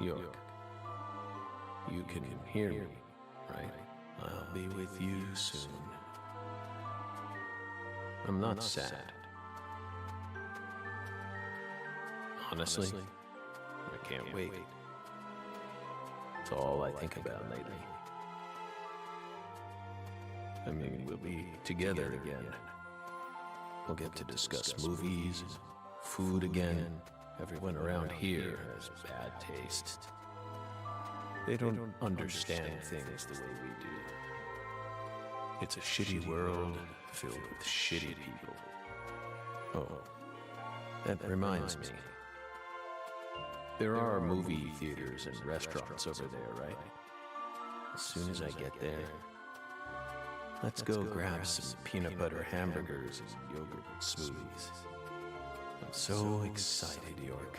York, you can hear me, right? I'll be with you soon. I'm not sad. Honestly, I can't wait. It's all I think about lately. I mean, we'll be together again. We'll get to discuss movies, food again. Everyone around here has bad taste. They don't understand things the way we do. It's a shitty world filled with shitty people. Oh, that reminds me. There are movie theaters and restaurants over there, right? As soon as I get there, let's go grab some peanut butter hamburgers and yogurt smoothies. I'm so excited, York.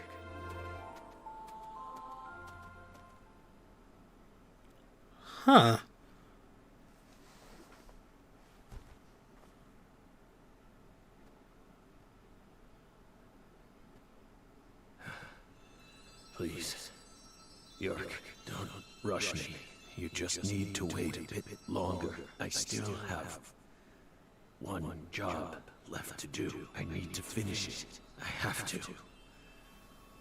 Huh. Please, York, don't rush me. You just need to wait a bit longer. I still have one job left to do. I need to finish it. I have to.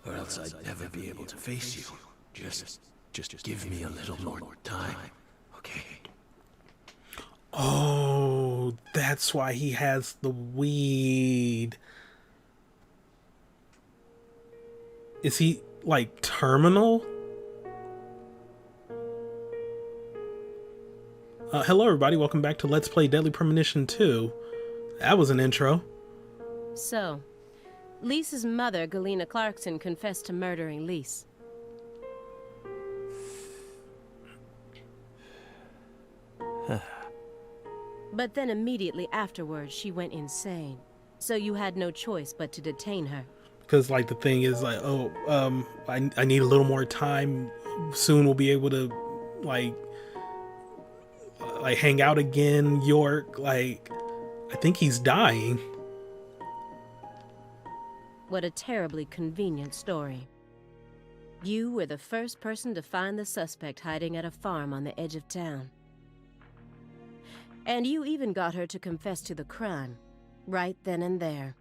Or else I'd never be able to face you. Just give me a little more time, okay? Oh, that's why he has the weed. Is he, like, terminal? Hello, everybody. Welcome back to Let's Play Deadly Premonition 2. That was an intro. So, Lise's mother, Galena Clarkson, confessed to murdering Lise. But then immediately afterwards, she went insane. So you had no choice but to detain her. Because, like, the thing is, like, oh, I need a little more time. Soon we'll be able to, like hang out again. York, like, I think he's dying. What a terribly convenient story. You were the first person to find the suspect hiding at a farm on the edge of town. And you even got her to confess to the crime, right then and there.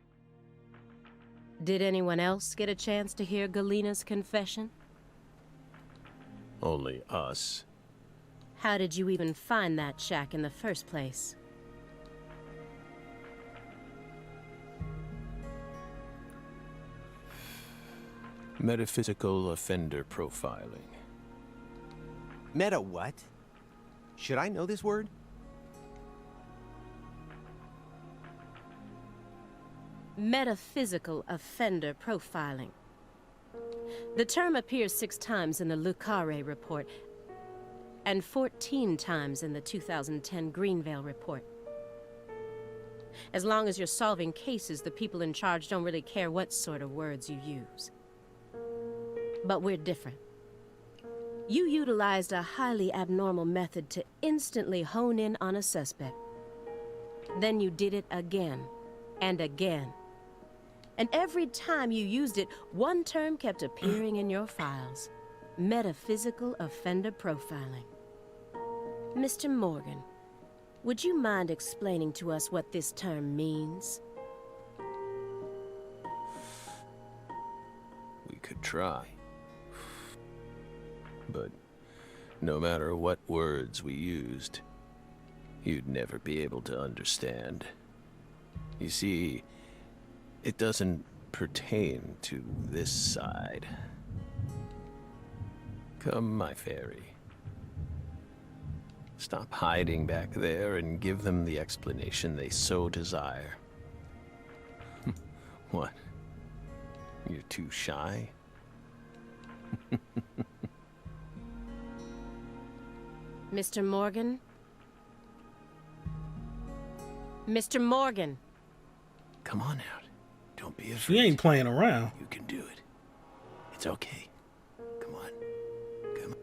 Did anyone else get a chance to hear Galena's confession? Only us. How did you even find that shack in the first place? Metaphysical offender profiling. Meta what? Should I know this word? Metaphysical offender profiling. The term appears 6 times in the Le Carré report and 14 times in the 2010 Greenvale report. As long as you're solving cases, the people in charge don't really care what sort of words you use. But we're different. You utilized a highly abnormal method to instantly hone in on a suspect. Then you did it again and again. And every time you used it, one term kept appearing in your files. Metaphysical offender profiling. Mr. Morgan, would you mind explaining to us what this term means? We could try. But no matter what words we used, you'd never be able to understand. You see, it doesn't pertain to this side. Come, my fairy. Stop hiding back there and give them the explanation they so desire. What? You're too shy? Mr. Morgan? Mr. Morgan! Come on out. Don't be afraid. She ain't playing around. You can do it. It's okay. Come on. Come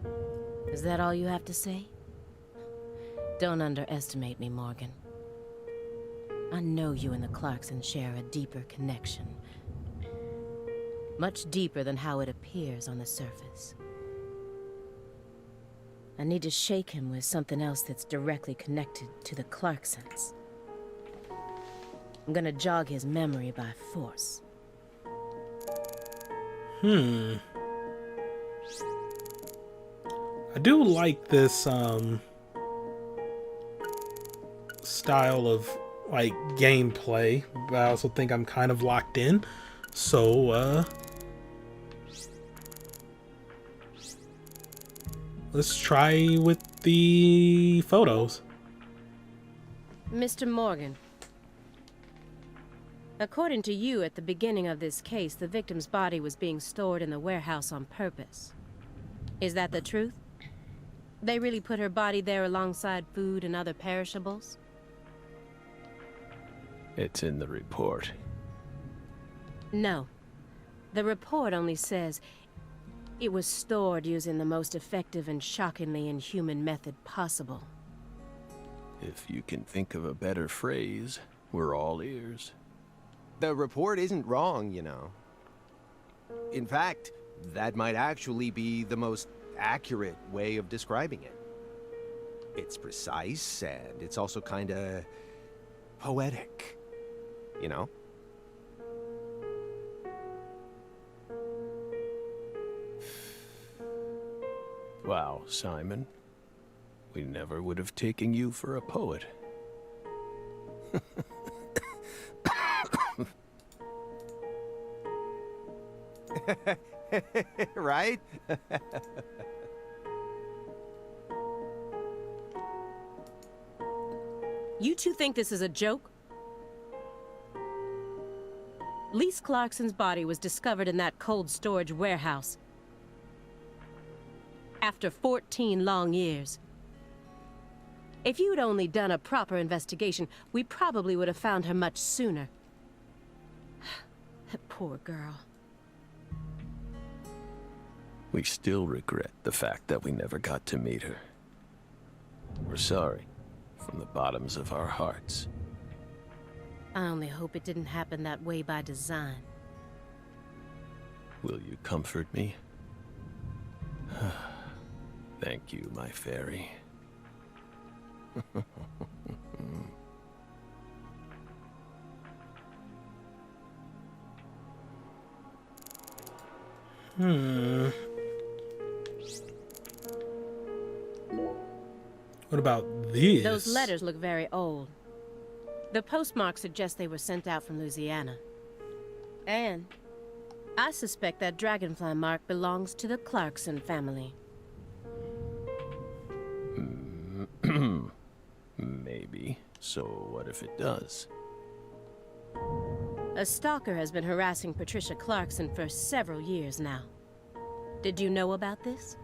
on. Is that all you have to say? Don't underestimate me, Morgan. I know you and the Clarkson share a deeper connection. Much deeper than how it appears on the surface. I need to shake him with something else that's directly connected to the Clarksons. I'm gonna jog his memory by force. I do like this style of like gameplay, but I also think I'm kind of locked in. So let's try with the photos. Mr. Morgan, according to you, at the beginning of this case, the victim's body was being stored in the warehouse on purpose. Is that the truth? They really put her body there alongside food and other perishables? It's in the report. No. The report only says it was stored using the most effective and shockingly inhuman method possible. If you can think of a better phrase, we're all ears. The report isn't wrong, you know. In fact, that might actually be the most accurate way of describing it. It's precise, and it's also kinda poetic, you know? Wow, Simon. We never would have taken you for a poet. Right? You two think this is a joke? Lise Clarkson's body was discovered in that cold storage warehouse. After 14 long years. If you'd only done a proper investigation, we probably would have found her much sooner. That poor girl. We still regret the fact that we never got to meet her. We're sorry, from the bottoms of our hearts. I only hope it didn't happen that way by design. Will you comfort me? Thank you, my fairy. What about these? Those letters look very old. The postmark suggests they were sent out from Louisiana. And I suspect that dragonfly mark belongs to the Clarkson family. Maybe. So what if it does? A stalker has been harassing Patricia Clarkson for several years now. Did you know about this?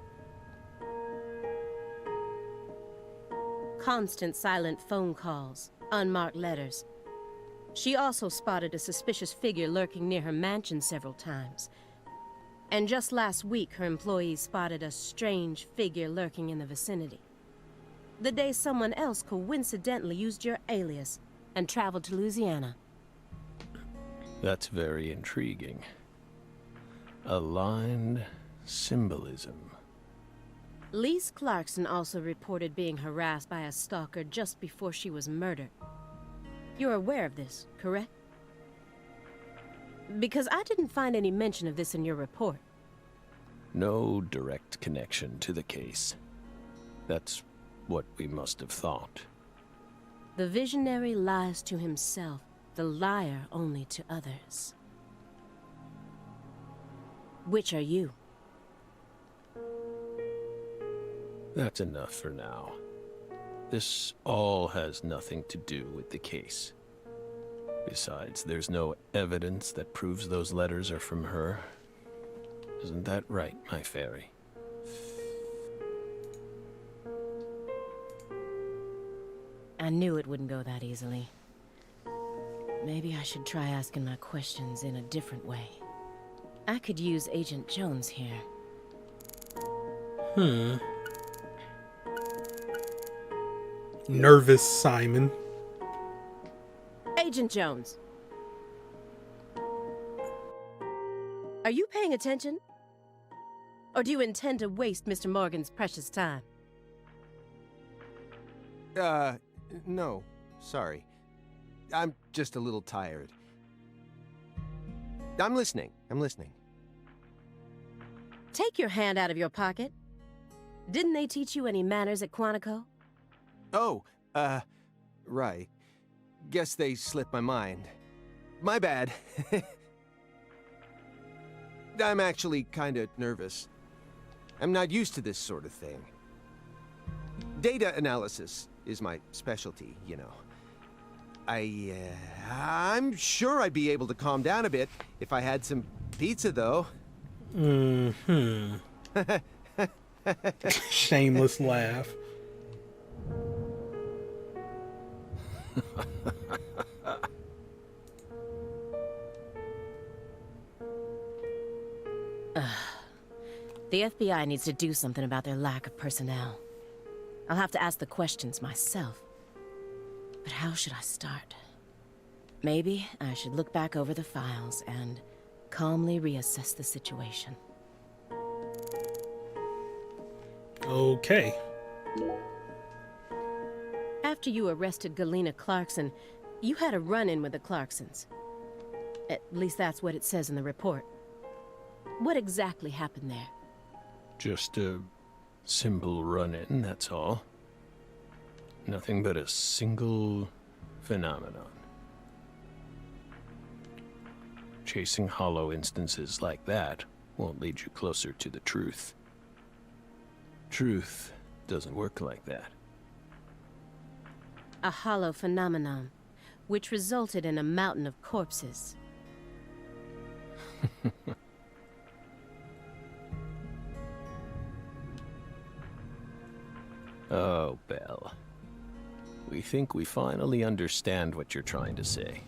Constant silent phone calls, unmarked letters. She also spotted a suspicious figure lurking near her mansion several times. And just last week, her employees spotted a strange figure lurking in the vicinity. The day someone else coincidentally used your alias and traveled to Louisiana. That's very intriguing. Aligned symbolism. Lise Clarkson also reported being harassed by a stalker just before she was murdered. You're aware of this, correct? Because I didn't find any mention of this in your report. No direct connection to the case. That's what we must have thought. The visionary lies to himself, the liar only to others. Which are you? That's enough for now. This all has nothing to do with the case. Besides, there's no evidence that proves those letters are from her. Isn't that right, my fairy? I knew it wouldn't go that easily. Maybe I should try asking my questions in a different way. I could use Agent Jones here. Nervous Simon. Agent Jones. Are you paying attention? Or do you intend to waste Mr. Morgan's precious time? No. Sorry. I'm just a little tired. I'm listening. Take your hand out of your pocket. Didn't they teach you any manners at Quantico? Oh, right. Guess they slipped my mind. My bad. I'm actually kinda nervous. I'm not used to this sort of thing. Data analysis is my specialty, you know. I'm sure I'd be able to calm down a bit if I had some pizza, though. Shameless laugh. The FBI needs to do something about their lack of personnel. I'll have to ask the questions myself. But how should I start? Maybe I should look back over the files and calmly reassess the situation. Okay. After you arrested Galena Clarkson, you had a run-in with the Clarksons. At least that's what it says in the report. What exactly happened there? Just a simple run-in, that's all. Nothing but a single phenomenon. Chasing hollow instances like that won't lead you closer to the truth. Truth doesn't work like that. A hollow phenomenon, which resulted in a mountain of corpses. Oh, Belle. We think we finally understand what you're trying to say.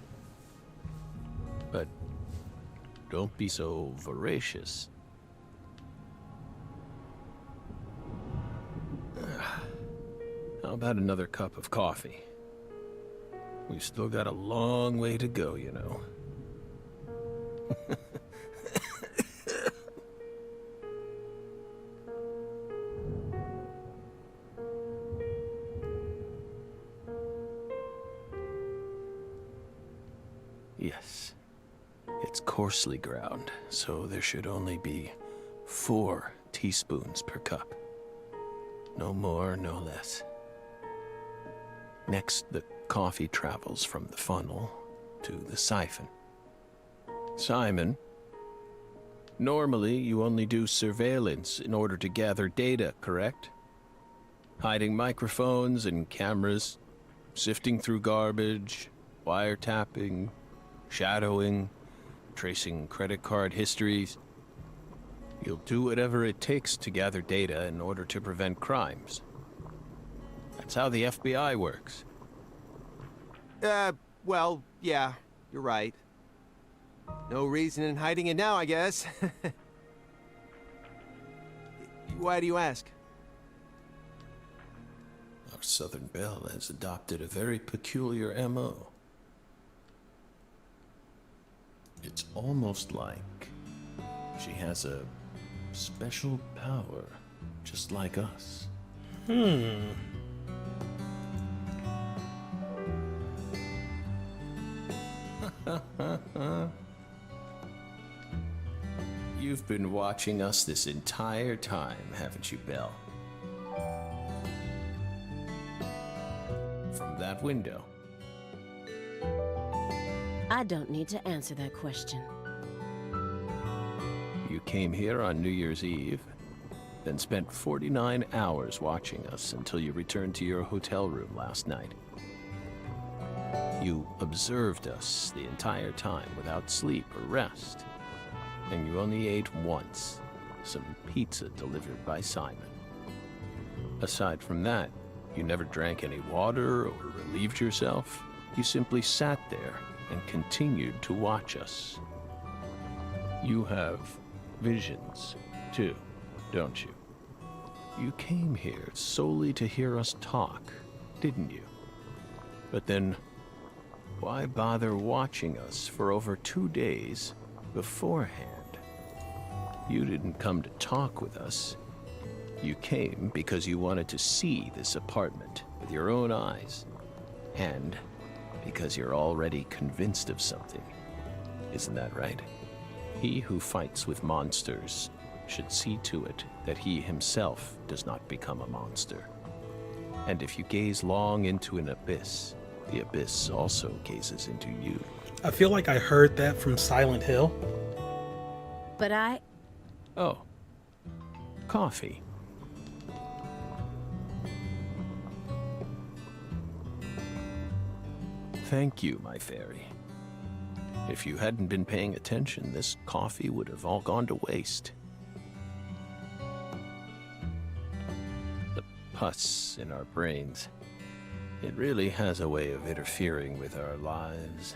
But don't be so voracious. How about another cup of coffee? We've still got a long way to go, you know. Yes. It's coarsely ground, so there should only be 4 teaspoons per cup. No more, no less. Next, the coffee travels from the funnel to the siphon. Simon, normally you only do surveillance in order to gather data, correct? Hiding microphones and cameras, sifting through garbage, wiretapping, shadowing, tracing credit card histories. You'll do whatever it takes to gather data in order to prevent crimes. That's how the FBI works. Well, yeah, you're right. No reason in hiding it now, I guess. Why do you ask? Our Southern Belle has adopted a very peculiar MO. It's almost like she has a special power, just like us. You've been watching us this entire time, haven't you, Belle? From that window. I don't need to answer that question. You came here on New Year's Eve, then spent 49 hours watching us until you returned to your hotel room last night. You observed us the entire time without sleep or rest, and you only ate once, some pizza delivered by Simon. Aside from that, you never drank any water or relieved yourself. You simply sat there and continued to watch us. You have visions, too, don't you? You came here solely to hear us talk, didn't you? But then, why bother watching us for over 2 days beforehand? You didn't come to talk with us. You came because you wanted to see this apartment with your own eyes. And because you're already convinced of something. Isn't that right? He who fights with monsters should see to it that he himself does not become a monster. And if you gaze long into an abyss, the abyss also gazes into you. I feel like I heard that from Silent Hill. But Oh. Coffee. Thank you, my fairy. If you hadn't been paying attention, this coffee would have all gone to waste. The pus in our brains. It really has a way of interfering with our lives.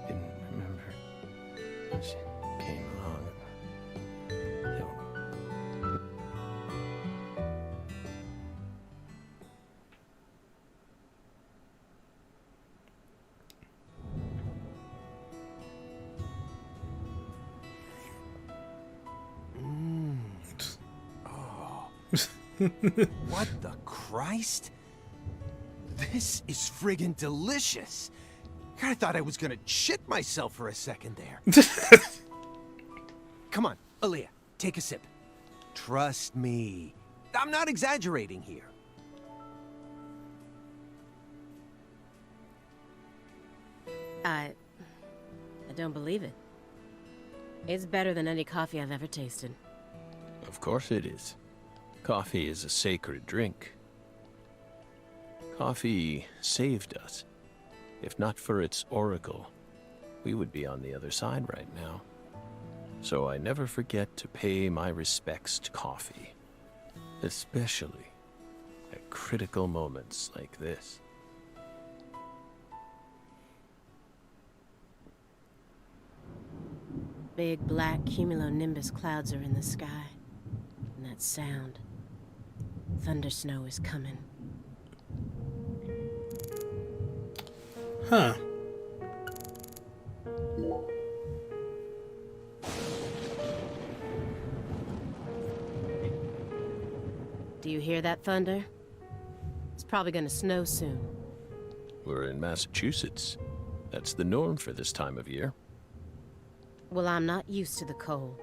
Didn't remember. She came along. What the Christ? This is friggin' delicious. I thought I was gonna shit myself for a second there. Come on, Aaliyah, take a sip. Trust me. I'm not exaggerating here. I don't believe it. It's better than any coffee I've ever tasted. Of course it is. Coffee is a sacred drink. Coffee saved us. If not for its oracle, we would be on the other side right now. So I never forget to pay my respects to coffee, especially at critical moments like this. Big black cumulonimbus clouds are in the sky. And that sound. Thunder snow is coming. Huh. Do you hear that thunder? It's probably gonna snow soon. We're in Massachusetts. That's the norm for this time of year. Well, I'm not used to the cold.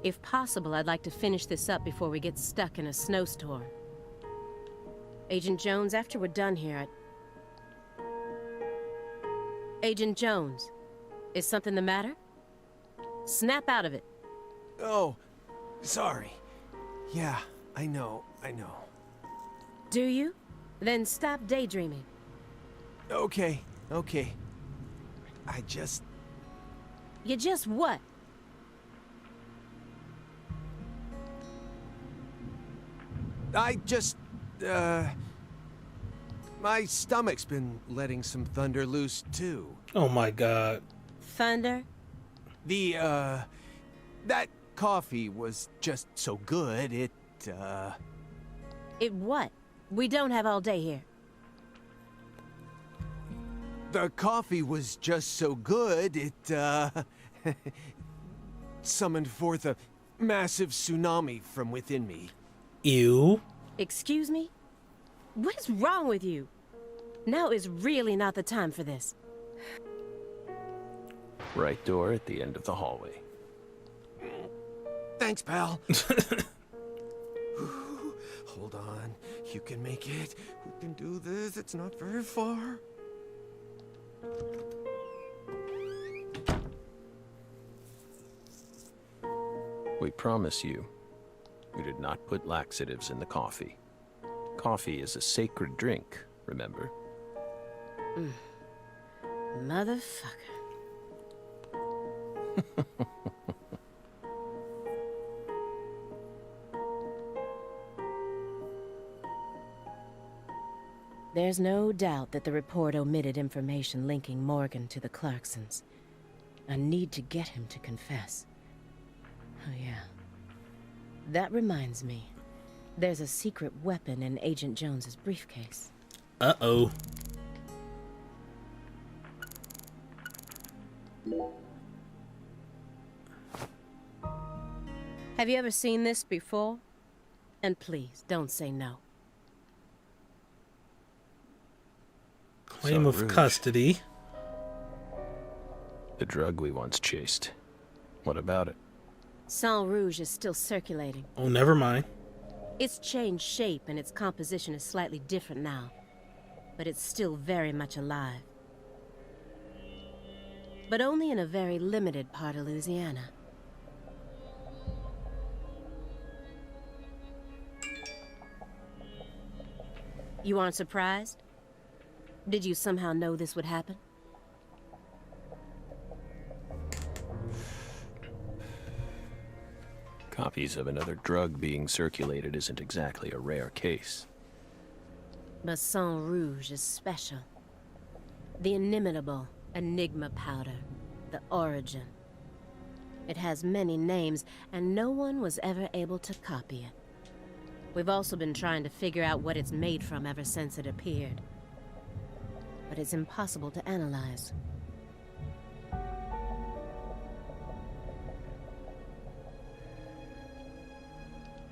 If possible, I'd like to finish this up before we get stuck in a snowstorm. Agent Jones, after we're done here, Agent Jones, is something the matter? Snap out of it. Oh, sorry. Yeah, I know. Do you? Then stop daydreaming. Okay. I just... You just what? My stomach's been letting some thunder loose, too. Oh my god. Thunder? That coffee was just so good, It what? We don't have all day here. The coffee was just so good, it, summoned forth a massive tsunami from within me. Ew. Excuse me? What is wrong with you? Now is really not the time for this. Right door at the end of the hallway. Thanks, pal. Hold on. You can make it. We can do this. It's not very far. We promise you, we did not put laxatives in the coffee. Coffee is a sacred drink, remember? Motherfucker. There's no doubt that the report omitted information linking Morgan to the Clarksons. I need to get him to confess. Oh yeah. That reminds me. There's a secret weapon in Agent Jones's briefcase. Uh-oh. Have you ever seen this before? And please, don't say no. Claim So of rude. custody. The drug we once chased. What about it? Sang Rouge is still circulating. Oh, never mind. It's changed shape and its composition is slightly different now. But it's still very much alive. But only in a very limited part of Louisiana. You aren't surprised? Did you somehow know this would happen? Copies of another drug being circulated isn't exactly a rare case. But Sang Rouge is special. The inimitable Enigma powder. The origin. It has many names, and no one was ever able to copy it. We've also been trying to figure out what it's made from ever since it appeared. But it's impossible to analyze.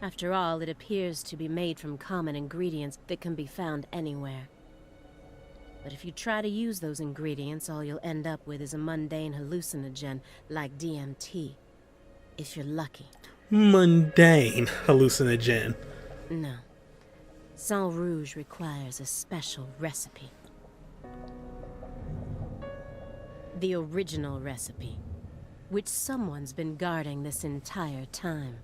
After all, it appears to be made from common ingredients that can be found anywhere. But if you try to use those ingredients, all you'll end up with is a mundane hallucinogen like DMT. If you're lucky. Mundane hallucinogen. No. Sang Rouge requires a special recipe. The original recipe, which someone's been guarding this entire time.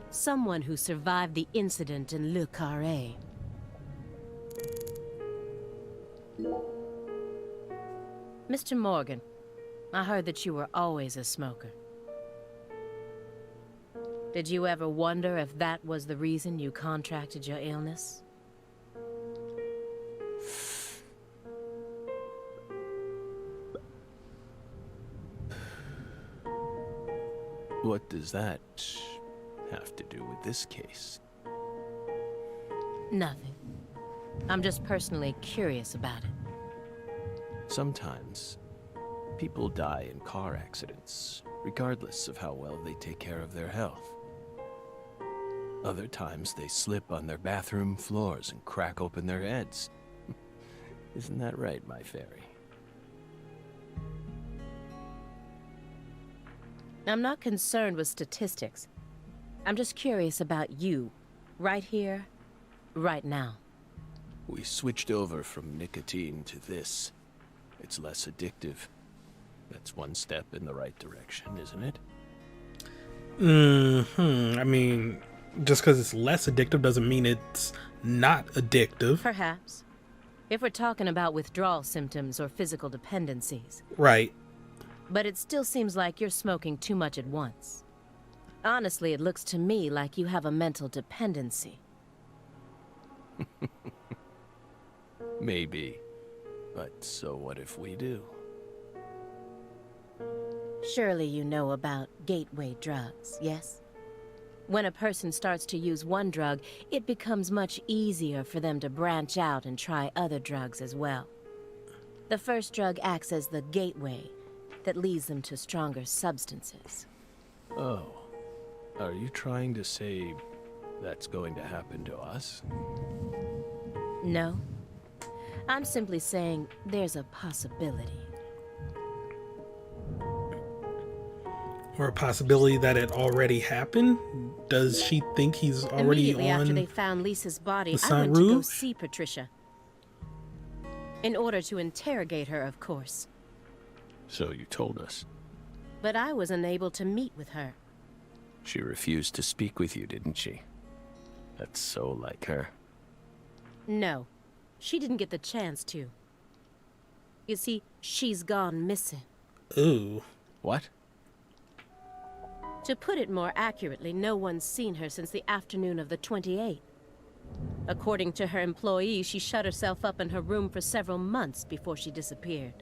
Someone who survived the incident in Le Carré. Mr. Morgan, I heard that you were always a smoker. Did you ever wonder if that was the reason you contracted your illness? What does that have to do with this case? Nothing. I'm just personally curious about it. Sometimes, people die in car accidents, regardless of how well they take care of their health. Other times, they slip on their bathroom floors and crack open their heads. Isn't that right, my fairy? I'm not concerned with statistics. I'm just curious about you, right here, right now. We switched over from nicotine to this. It's less addictive. That's one step in the right direction, isn't it? I mean, just because it's less addictive doesn't mean it's not addictive. Perhaps. If we're talking about withdrawal symptoms or physical dependencies. Right. But it still seems like you're smoking too much at once. Honestly, it looks to me like you have a mental dependency. Maybe. But so what if we do? Surely you know about gateway drugs, yes? When a person starts to use one drug, it becomes much easier for them to branch out and try other drugs as well. The first drug acts as the gateway that leads them to stronger substances. Oh. Are you trying to say that's going to happen to us? No. I'm simply saying there's a possibility. Or a possibility that it already happened? Does she think he's already Immediately after on they found Lisa's body, the I went Sang to go Rouge? see Patricia. In order to interrogate her, of course. So you told us. But I was unable to meet with her. She refused to speak with you, didn't she? That's so like her. No, she didn't get the chance to. You see, she's gone missing. Ooh. What? To put it more accurately, no one's seen her since the afternoon of the 28th. According to her employees, she shut herself up in her room for several months before she disappeared.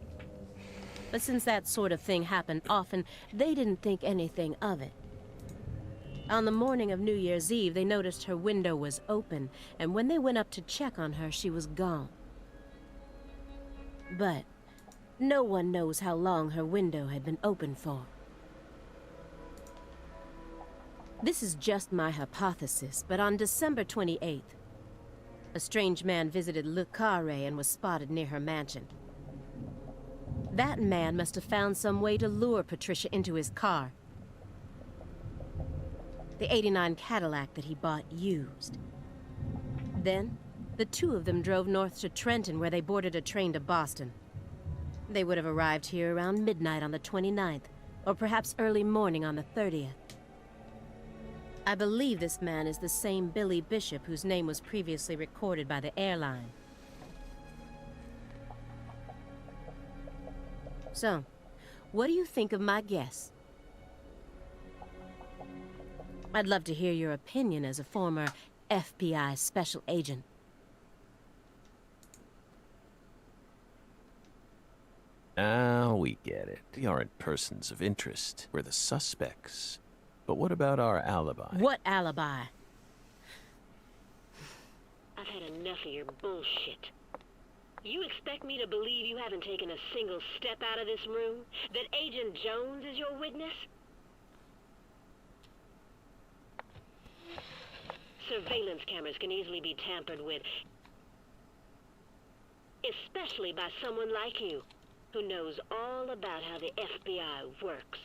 But since that sort of thing happened often, they didn't think anything of it. On the morning of New Year's Eve, they noticed her window was open, and when they went up to check on her, she was gone. But no one knows how long her window had been open for. This is just my hypothesis, but on December 28th, a strange man visited Le Carré and was spotted near her mansion. That man must have found some way to lure Patricia into his car. The '89 Cadillac that he bought used. Then, the two of them drove north to Trenton, where they boarded a train to Boston. They would have arrived here around midnight on the 29th, or perhaps early morning on the 30th. I believe this man is the same Billy Bishop whose name was previously recorded by the airline. So, what do you think of my guess? I'd love to hear your opinion as a former FBI special agent. Now we get it. We aren't persons of interest. We're the suspects. But what about our alibi? What alibi? I've had enough of your bullshit. You expect me to believe you haven't taken a single step out of this room? That Agent Jones is your witness? Surveillance cameras can easily be tampered with, especially by someone like you, who knows all about how the FBI works.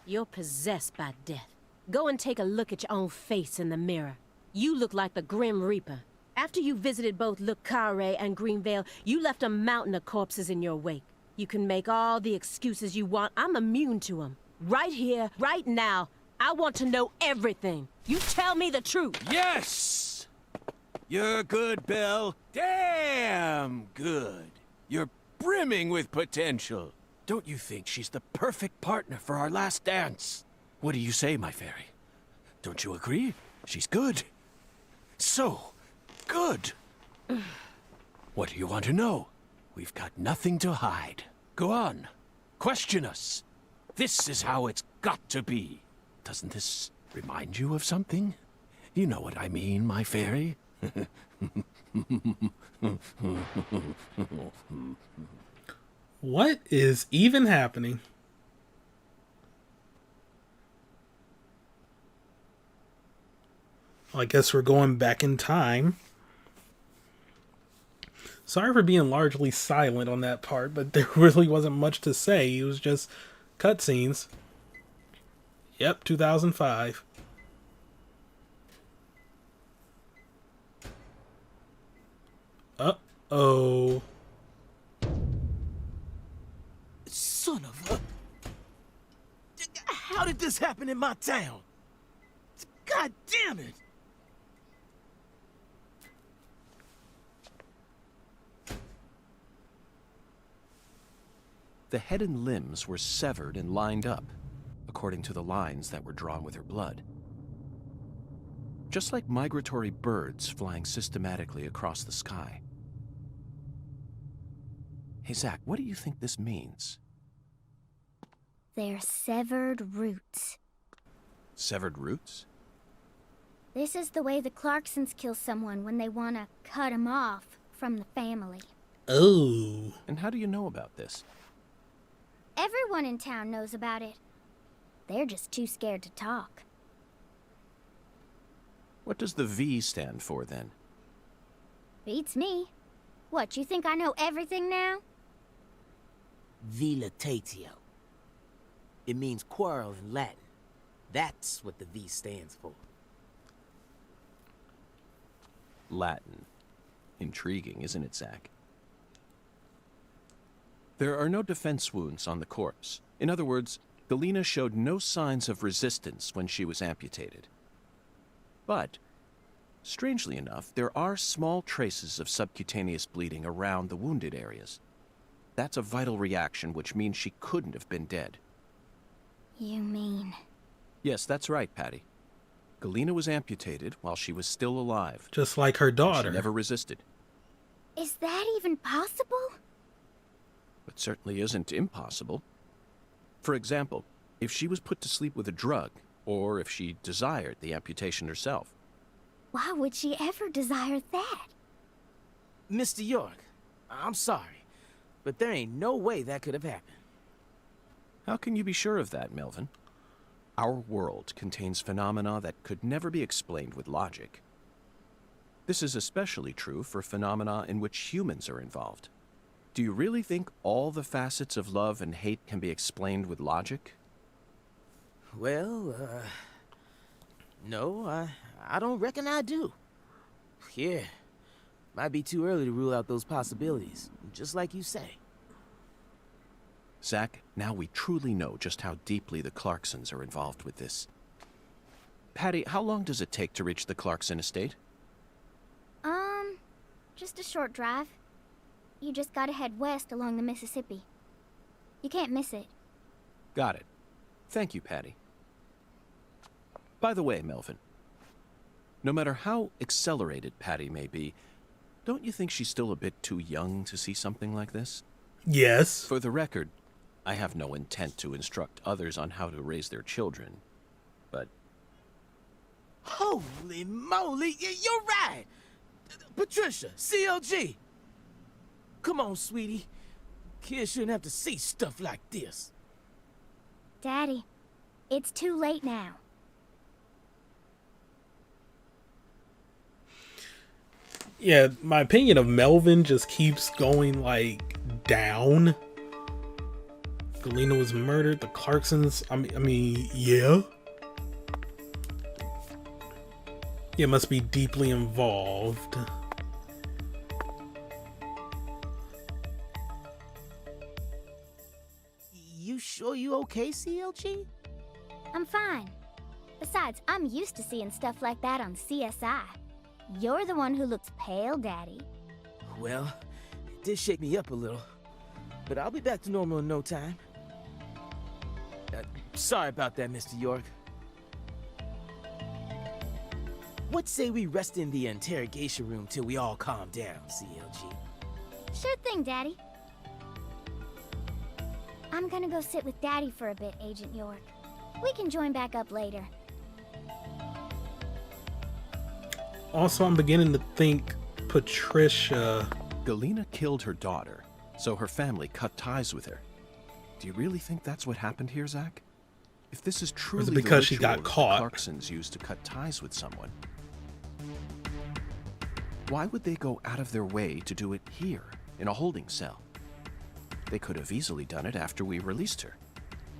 You're possessed by death. Go and take a look at your own face in the mirror. You look like the Grim Reaper. After you visited both Le Carré and Greenvale, you left a mountain of corpses in your wake. You can make all the excuses you want. I'm immune to them. Right here, right now, I want to know everything. You tell me the truth. Yes! You're good, Belle. Damn good. You're brimming with potential. Don't you think she's the perfect partner for our last dance? What do you say, my fairy? Don't you agree? She's good. So good. What do you want to know? We've got nothing to hide. Go on. Question us. This is how it's got to be. Doesn't this remind you of something? You know what I mean, my fairy? What is even happening? Well, I guess we're going back in time. Sorry for being largely silent on that part, but there really wasn't much to say. It was just cutscenes. Yep, 2005. Uh-oh. Son of a... How did this happen in my town? God damn it! The head and limbs were severed and lined up, according to the lines that were drawn with her blood. Just like migratory birds flying systematically across the sky. Hey, Zach, what do you think this means? They're severed roots. Severed roots? This is the way the Clarksons kill someone when they want to cut him off from the family. Oh. And how do you know about this? Everyone in town knows about it. They're just too scared to talk. What does the V stand for, then? Beats me. What, you think I know everything now? Vilitatio. It means quarrel in Latin. That's what the V stands for. Latin. Intriguing, isn't it, Zach? There are no defense wounds on the corpse. In other words, Galena showed no signs of resistance when she was amputated. But, strangely enough, there are small traces of subcutaneous bleeding around the wounded areas. That's a vital reaction, which means she couldn't have been dead. You mean... Yes, that's right, Patty. Galena was amputated while she was still alive. Just like her daughter. She never resisted. Is that even possible? It certainly isn't impossible. For example, if she was put to sleep with a drug, or if she desired the amputation herself. Why would she ever desire that? Mr. York, I'm sorry, but there ain't no way that could have happened. How can you be sure of that, Melvin? Our world contains phenomena that could never be explained with logic. This is especially true for phenomena in which humans are involved. Do you really think all the facets of love and hate can be explained with logic? Well, no, I don't reckon I do. Yeah, might be too early to rule out those possibilities, just like you say. Zach, now we truly know just how deeply the Clarksons are involved with this. Patty, how long does it take to reach the Clarkson estate? Just a short drive. You just gotta head west along the Mississippi. You can't miss it. Got it. Thank you, Patty. By the way, Melvin, no matter how accelerated Patty may be, don't you think she's still a bit too young to see something like this? Yes. For the record, I have no intent to instruct others on how to raise their children, but... Holy moly, you're right! Patricia, CLG! Come on, sweetie. Kids shouldn't have to see stuff like this. Daddy, it's too late now. Yeah, my opinion of Melvin just keeps going, like, down. Galena was murdered, the Clarksons, I mean, yeah. Yeah, must be deeply involved. You sure you okay, CLG? I'm fine. Besides, I'm used to seeing stuff like that on CSI. You're the one who looks pale, Daddy. Well, it did shake me up a little. But I'll be back to normal in no time. Sorry about that, Mr. York. What say we rest in the interrogation room till we all calm down, CLG? Sure thing, Daddy. I'm gonna go sit with Daddy for a bit, Agent York. We can join back up later. Also, I'm beginning to think Patricia... Galena killed her daughter, so her family cut ties with her. Do you really think that's what happened here, Zach? If this is truly the because she ritual got caught? the Clarksons used to cut ties with someone, why would they go out of their way to do it here, in a holding cell? They could have easily done it after we released her.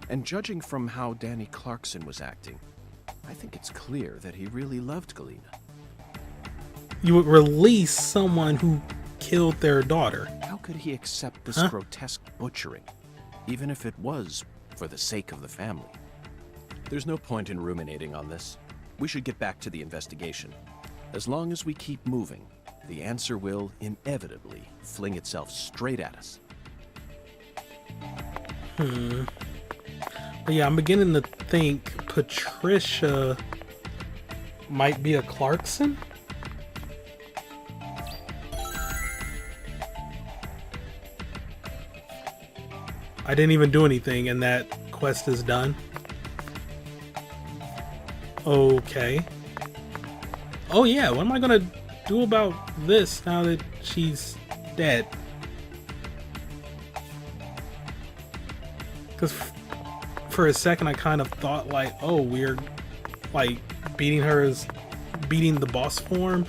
And judging from how Danny Clarkson was acting, I think it's clear that he really loved Galena. You would release someone who killed their daughter. How could he accept this grotesque butchering, even if it was for the sake of the family? There's no point in ruminating on this. We should get back to the investigation. As long as we keep moving, the answer will inevitably fling itself straight at us. But yeah, I'm beginning to think Patricia might be a Clarkson. I didn't even do anything and that quest is done. Okay. Oh yeah, what am I gonna do about this now that she's dead? Because for a second I kind of thought like, oh, we're like beating the boss form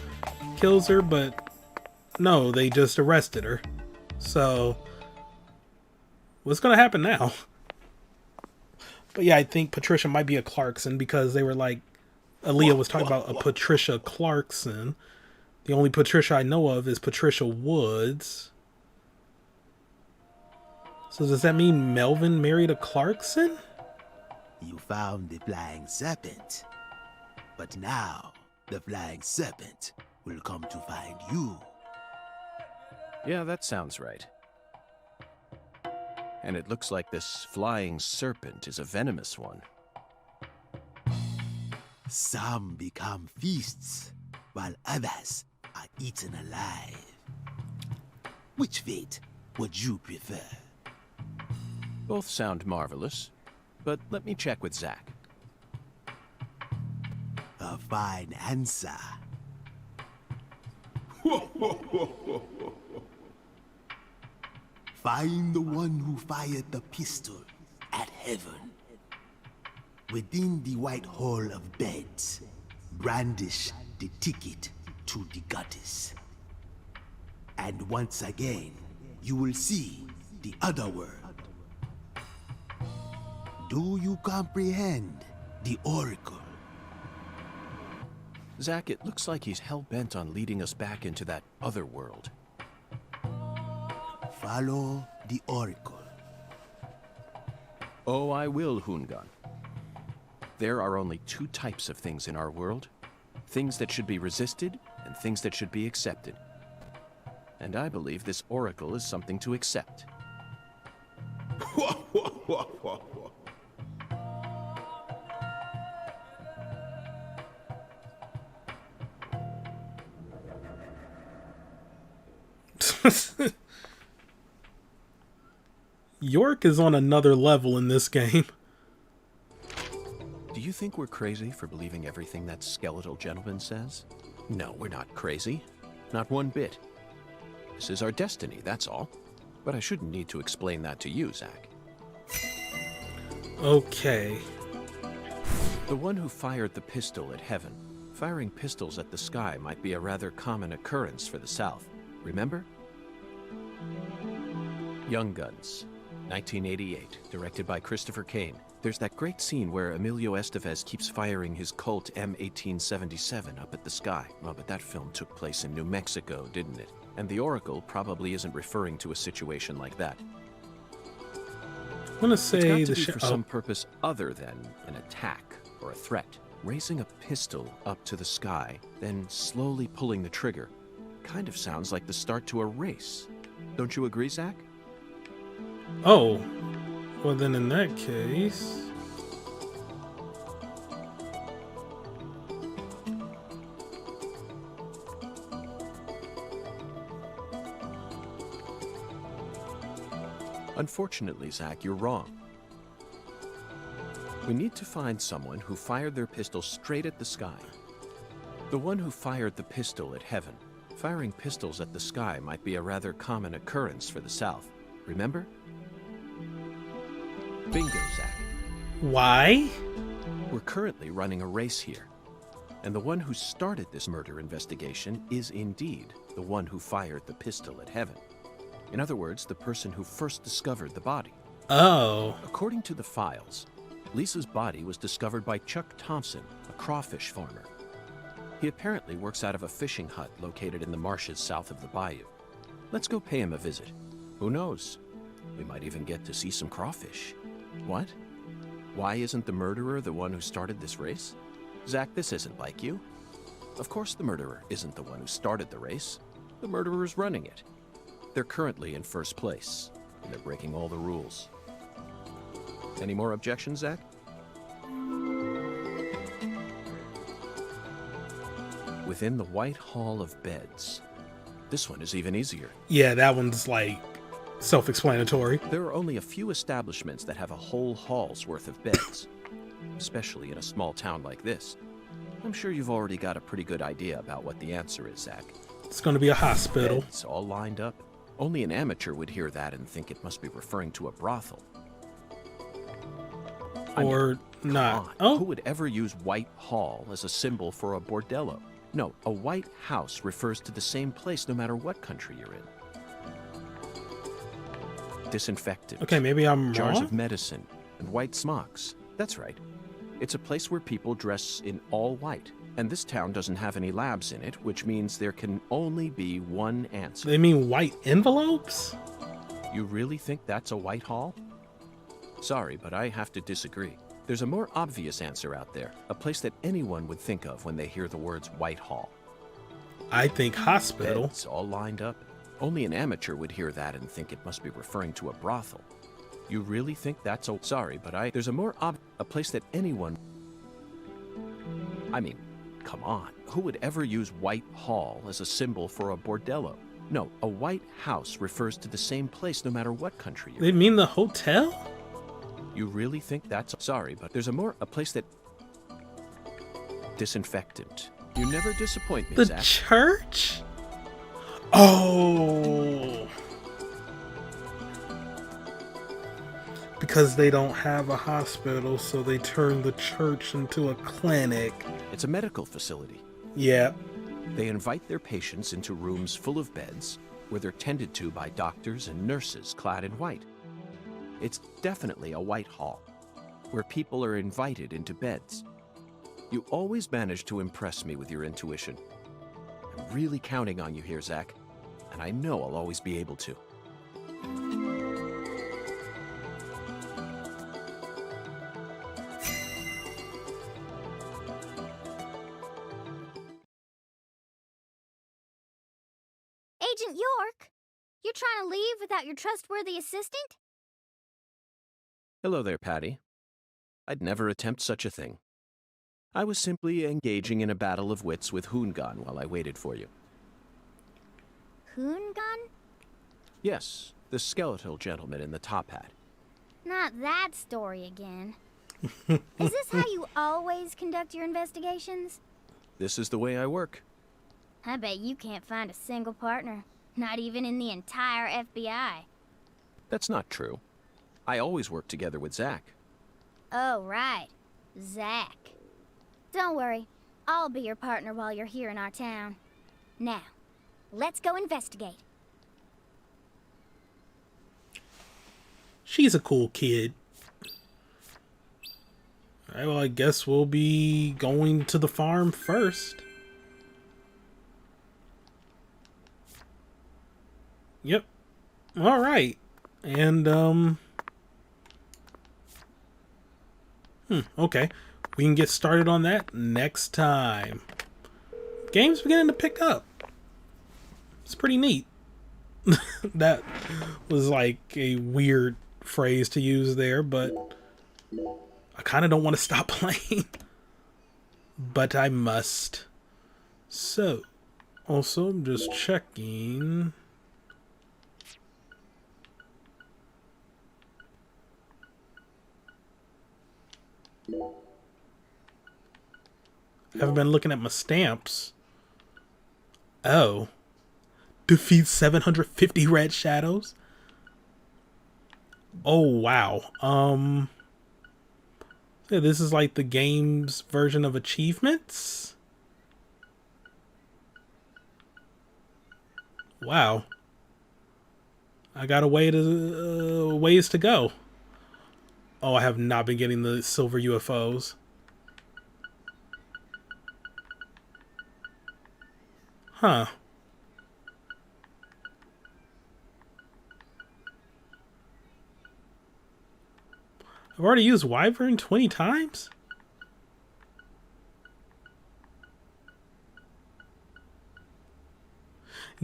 kills her, but no, they just arrested her. So what's gonna happen now? But yeah, I think Patricia might be a Clarkson because they were like, Aaliyah was talking about a Patricia Clarkson. The only Patricia I know of is Patricia Woods. So does that mean Melvin married a Clarkson? You found the flying serpent. But now, the flying serpent will come to find you. Yeah, that sounds right. And it looks like this flying serpent is a venomous one. Some become feasts, while others are eaten alive. Which fate would you prefer? Both sound marvelous, but let me check with Zach. A fine answer. Find the one who fired the pistol at heaven. Within the white hall of beds, brandish the ticket to the goddess. And once again, you will see the other world. Do you comprehend the oracle? Zack, it looks like he's hell-bent on leading us back into that other world. Follow the oracle. Oh, I will, Houngan. There are only two types of things in our world. Things that should be resisted, and things that should be accepted. And I believe this oracle is something to accept. York is on another level in this game. Do you think we're crazy for believing everything that skeletal gentleman says? No, we're not crazy. Not one bit. This is our destiny, that's all. But I shouldn't need to explain that to you, Zack. Okay. The one who fired the pistol at heaven. Firing pistols at the sky might be a rather common occurrence for the South. Remember? Young Guns, 1988, directed by Christopher Kane. There's that great scene where Emilio Estevez keeps firing his Colt M1877 up at the sky. Well, but that film took place in New Mexico, didn't it? And the Oracle probably isn't referring to a situation like that. I'm gonna say it's got the to be for some purpose other than an attack or a threat. Raising a pistol up to the sky, then slowly pulling the trigger, kind of sounds like the start to a race. Don't you agree, Zack? Oh, well then in that case... Unfortunately, Zack, you're wrong. We need to find someone who fired their pistol straight at the sky. The one who fired the pistol at heaven. Firing pistols at the sky might be a rather common occurrence for the South. Remember? Bingo, Zack. Why? We're currently running a race here. And the one who started this murder investigation is indeed the one who fired the pistol at heaven. In other words, the person who first discovered the body. Oh. According to the files, Lisa's body was discovered by Chuck Thompson, a crawfish farmer. He apparently works out of a fishing hut located in the marshes south of the bayou. Let's go pay him a visit. Who knows? We might even get to see some crawfish. What? Why isn't the murderer the one who started this race? Zack, this isn't like you. Of course the murderer isn't the one who started the race. The murderer's running it. They're currently in first place, and they're breaking all the rules. Any more objections, Zack? Within the White Hall of Beds. This one is even easier. Yeah, that one's like self-explanatory. There are only a few establishments that have a whole hall's worth of beds, especially in a small town like this. I'm sure you've already got a pretty good idea about what the answer is, Zack. It's going to be a hospital. Beds all lined up. Only an amateur would hear that and think it must be referring to a brothel. Or not. Oh. Who would ever use White Hall as a symbol for a bordello? No, a White House refers to the same place no matter what country you're in. Disinfectant. Okay, maybe I'm Jars wrong? of medicine and white smocks. That's right. It's a place where people dress in all white. And this town doesn't have any labs in it, which means there can only be one answer. They mean white envelopes? You really think that's a White Hall? Sorry, but I have to disagree. There's a more obvious answer out there, a place that anyone would think of when they hear the words White Hall. I think hospital. Beds all lined up. Only an amateur would hear that and think it must be referring to a brothel. You really think that's a... Sorry, but there's a more a place that anyone... I mean, come on. Who would ever use White Hall as a symbol for a bordello? No, a White House refers to the same place no matter what country you're They in. mean the hotel? You really think that's... Sorry, but there's a place that... Disinfectant. You never disappoint me, The Zack. church? Oh. because they don't have a hospital, so they turn the church into a clinic. It's a medical facility. Yeah. They invite their patients into rooms full of beds, where they're tended to by doctors and nurses clad in white. It's definitely a white hall, where people are invited into beds. You always manage to impress me with your intuition. I'm really counting on you here, Zach, and I know I'll always be able to. Agent York, you're trying to leave without your trustworthy assistant? Hello there, Patty. I'd never attempt such a thing. I was simply engaging in a battle of wits with Houngan while I waited for you. Houngan? Yes, the skeletal gentleman in the top hat. Not that story again. Is this how you always conduct your investigations? This is the way I work. I bet you can't find a single partner, not even in the entire FBI. That's not true. I always work together with Zach. Oh, right. Zach. Don't worry. I'll be your partner while you're here in our town. Now, let's go investigate. She's a cool kid. Alright, well, I guess we'll be going to the farm first. Yep. Alright. And, okay. We can get started on that next time. Game's beginning to pick up. It's pretty neat. That was like a weird phrase to use there, but I kind of don't want to stop playing. But I must. So, also, I'm just checking. I haven't been looking at my stamps. Oh. Defeat 750 red shadows? Oh, wow. Yeah, this is like the game's version of achievements? Wow. I got a way to, ways to go. Oh, I have not been getting the silver UFOs. Huh. I've already used Wyvern 20 times?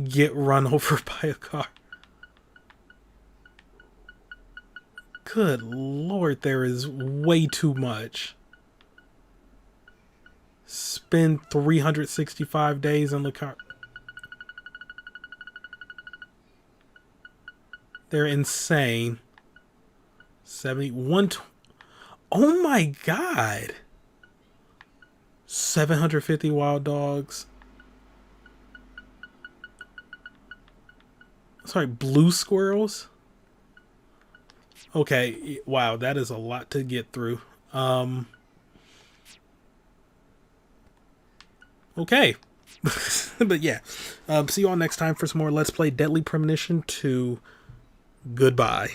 Get run over by a car. Good lord, there is way too much. Spend 365 days in the car. They're insane. 71. Oh my god. 750 wild dogs. Sorry, blue squirrels. Okay, wow, that is a lot to get through. Okay. But yeah, see you all next time for some more Let's Play Deadly Premonition 2. Goodbye.